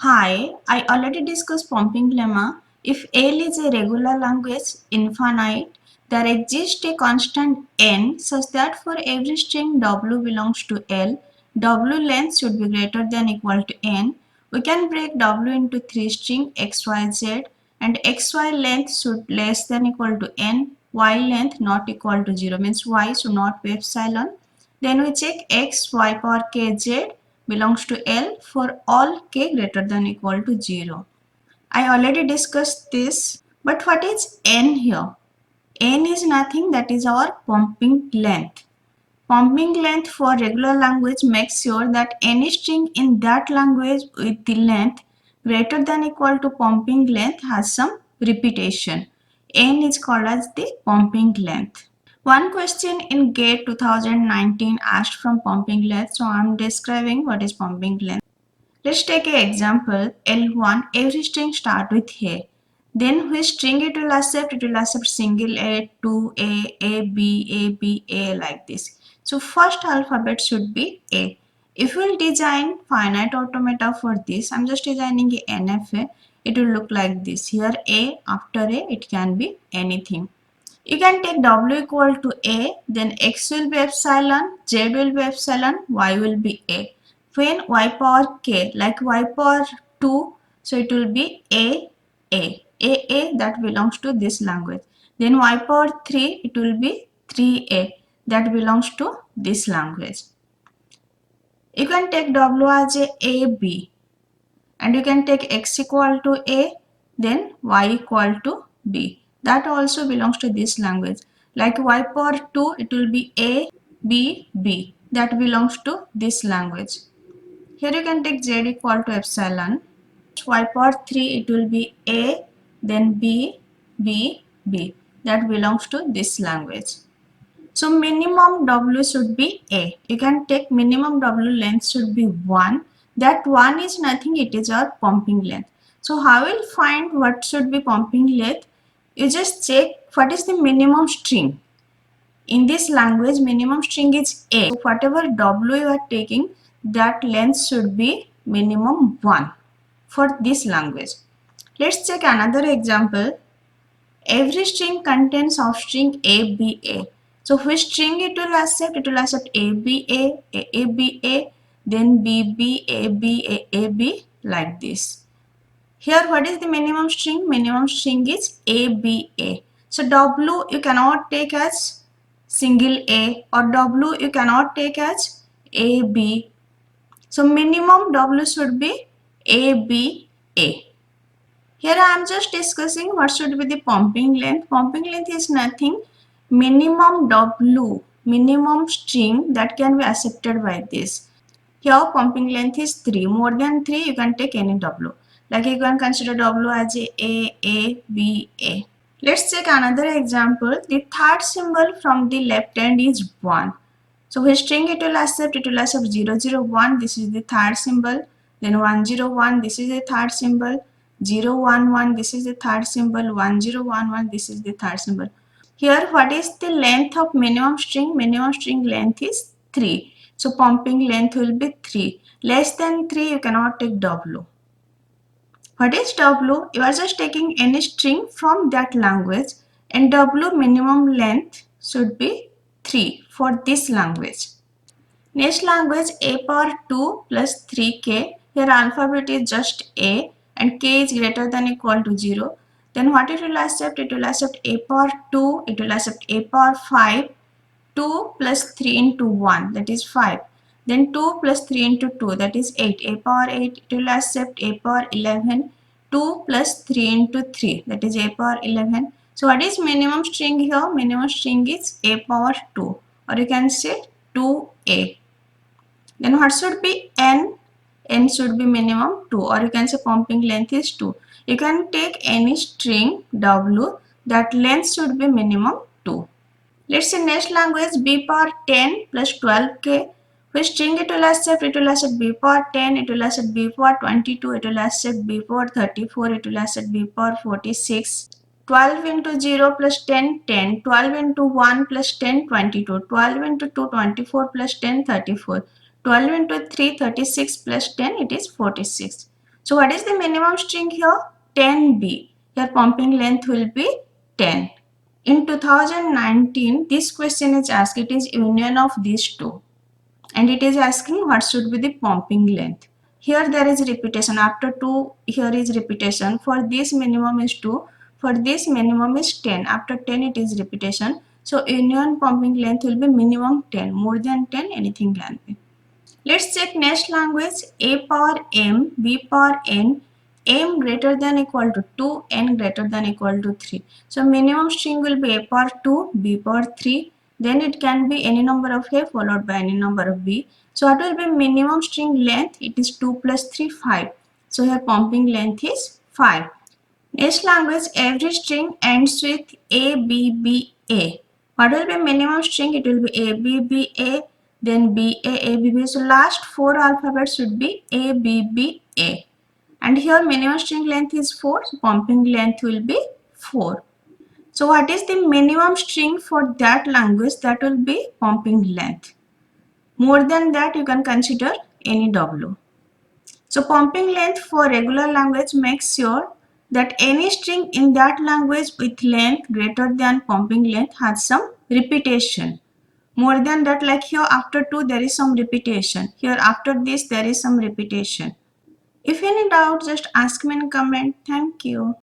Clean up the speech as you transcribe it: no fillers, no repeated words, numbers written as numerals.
Hi, I already discussed pumping lemma. If L is a regular language, infinite, there exists a constant n such that for every string W belongs to L, W length should be greater than equal to n. We can break W into three strings x, y, z, and xy length should less than equal to n, y length not equal to 0 means y should not be epsilon. Then we check x, y power k, z belongs to L for all k greater than equal to 0. I already discussed this, but what is n here? N is nothing, that is our pumping length. Pumping length for regular language makes sure that any string in that language with the length greater than equal to pumping length has some repetition. N is called as the pumping length. One question in GATE 2019 asked from pumping length, so I am describing what is pumping length. Let's take an example. L1, every string start with A. Then which string it will accept single A, 2A, A, B, like this. So first alphabet should be A. If we will design finite automata for this, I'm just designing a NFA. It will look like this. Here A, after A, it can be anything. You can take W equal to A, then X will be epsilon, Z will be epsilon, Y will be A. When Y power K, like Y power 2, so it will be A, that belongs to this language. Then Y power 3, it will be 3A, that belongs to this language. You can take W as a B, and you can take X equal to A, then Y equal to B. That also belongs to this language. Like Y power 2, it will be A, B, B. That belongs to this language. Here you can take Z equal to epsilon. Y power 3, it will be A, then B, B, B. That belongs to this language. So minimum W should be A. You can take minimum W length should be 1. That 1 is nothing, it is our pumping length. So how will find what should be pumping length? You just check what is the minimum string. In this language, minimum string is A. So whatever W you are taking, that length should be minimum 1 for this language. Let's check another example. Every string contains substring A, B, A. So which string it will accept? It will accept A, B, A, B, A, then B, B, A, B, A, B, like this. Here what is the minimum string? Minimum string is A, B, A. So W you cannot take as single A, or W you cannot take as A, B. So minimum W should be A, B, A. Here I am just discussing what should be the pumping length. Pumping length is nothing, minimum W, minimum string that can be accepted by this. Here pumping length is 3. More than 3 you can take any W. Like you can consider W as A, B, A. Let's take another example. The third symbol from the left hand is 1. So which string it will accept? It will accept 0, 0, 1. This is the third symbol. Then 1, 0, 1. This is the third symbol. 0, 1, 1. This is the third symbol. 1, 0, 1, 1. This is the third symbol. Here what is the length of minimum string? Minimum string length is 3. So pumping length will be 3. Less than 3 you cannot take W. What is W? You are just taking any string from that language, and W minimum length should be 3 for this language. Next language, A power 2 plus 3k. Here alphabet is just A and k is greater than equal to 0. Then what it will accept? It will accept A power 2, it will accept A power 5, 2 plus 3 into 1, that is 5. Then 2 plus 3 into 2, that is 8. A power 8, it will accept A power 11, 2 plus 3 into 3, that is A power 11. So what is minimum string here? Minimum string is A power 2, or you can say 2A. Then what should be N? N should be minimum 2, or you can say pumping length is 2. You can take any string W, that length should be minimum 2. Let's say next language, B power 10 plus 12k. Which string it will accept? It will accept B power 10, it will accept B power 22, it will accept B power 34, it will accept B power 46. 12 into 0 plus 10, 10. 12 into 1 plus 10, 22. 12 into 2, 24 plus 10, 34. 12 into 3, 36 plus 10, it is 46. So what is the minimum string here? 10b. Here pumping length will be 10. In 2019, this question is asked. It is union of these two. And it is asking what should be the pumping length. Here there is repetition. After 2, here is repetition. For this minimum is 2. For this minimum is 10. After 10 it is repetition. So union pumping length will be minimum 10. More than 10 anything can be. Let's check next language. A power m, b power n, m greater than equal to 2, n greater than equal to 3. So minimum string will be a power 2, b power 3. Then it can be any number of a followed by any number of b. So what will be minimum string length? It is 2 plus 3, 5. So here pumping length is 5. Next language, every string ends with A, B, B, A. What will be minimum string? It will be A, B, B, A, then B, A, B, B. So last 4 alphabets should be A, B, B, A. And here minimum string length is 4, so pumping length will be 4. So what is the minimum string for that language? That will be pumping length. More than that, you can consider any W. So pumping length for regular language makes sure that any string in that language with length greater than pumping length has some repetition. More than that, like here after 2 there is some repetition. Here after this there is some repetition. If any doubt, just ask me in comment. Thank you.